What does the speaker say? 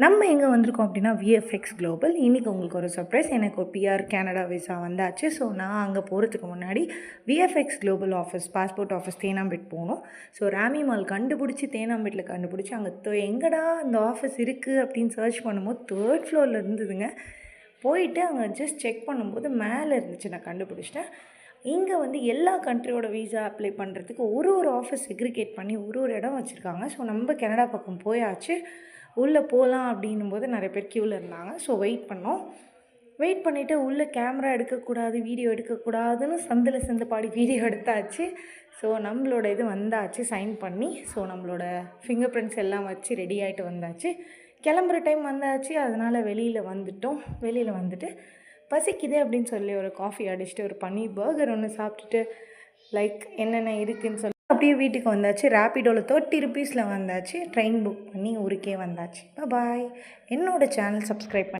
நம்ம எங்கே வந்திருக்கோம் அப்படின்னா விஎஃப்எக்ஸ் குளோபல். இன்றைக்கி உங்களுக்கு ஒரு சர்ப்ரைஸ். எனக்கு ஒரு பிஆர் கனடா விசா வந்தாச்சு. ஸோ நான் அங்கே போகிறதுக்கு முன்னாடி VFX global office, passport office Teynampet போகணும். ஸோ ராமி மால் கண்டுபிடிச்சி, தேனாம்பேட்டில் கண்டுபிடிச்சி, அங்கே எங்கடா அந்த ஆஃபீஸ் இருக்குது அப்படின்னு சர்ச் பண்ணும்போது 3rd ஃப்ளோரில் இருந்ததுங்க. போயிட்டு அங்கே ஜஸ்ட் செக் பண்ணும்போது மேலே இருந்துச்சு. நான் கண்டுபிடிச்சிட்டேன். இங்கே வந்து எல்லா கண்ட்ரியோட வீசா அப்ளை பண்ணுறதுக்கு ஒரு ஆஃபீஸ் செக்ரிகேட் பண்ணி ஒரு இடம் வச்சுருக்காங்க. ஸோ நம்ம கனடா பக்கம் போயாச்சு. உள்ளே போகலாம் அப்படின்னும்போது நிறைய பேர் க்யூவில் இருந்தாங்க. ஸோ வெயிட் பண்ணோம். வெயிட் பண்ணிவிட்டு உள்ளே கேமரா எடுக்கக்கூடாது, வீடியோ எடுக்கக்கூடாதுன்னு சந்தில் பாடி வீடியோ எடுத்தாச்சு. ஸோ நம்மளோட இது வந்தாச்சு சைன் பண்ணி. ஸோ நம்மளோட ஃபிங்கர் பிரிண்ட்ஸ் எல்லாம் வச்சு ரெடி ஆகிட்டு வந்தாச்சு. கிளம்புற டைம் வந்தாச்சு. அதனால் வெளியில் வந்துட்டோம். வெளியில் வந்துட்டு பசிக்குதே அப்படின்னு சொல்லி ஒரு காஃபி அடிச்சுட்டு ஒரு பன்னீர் பர்கர் ஒன்று சாப்பிட்டுட்டு என்னென்ன இருக்குதுன்னு சொல்லி அப்படியே வீட்டுக்கு வந்தாச்சு. ரேப்பிடோவில் 30 ருபீஸில் வந்தாச்சு. ட்ரெயின் புக் பண்ணி ஊருக்கே வந்தாச்சு. பாய். என்னோடய சேனல் சப்ஸ்கிரைப் பண்ணி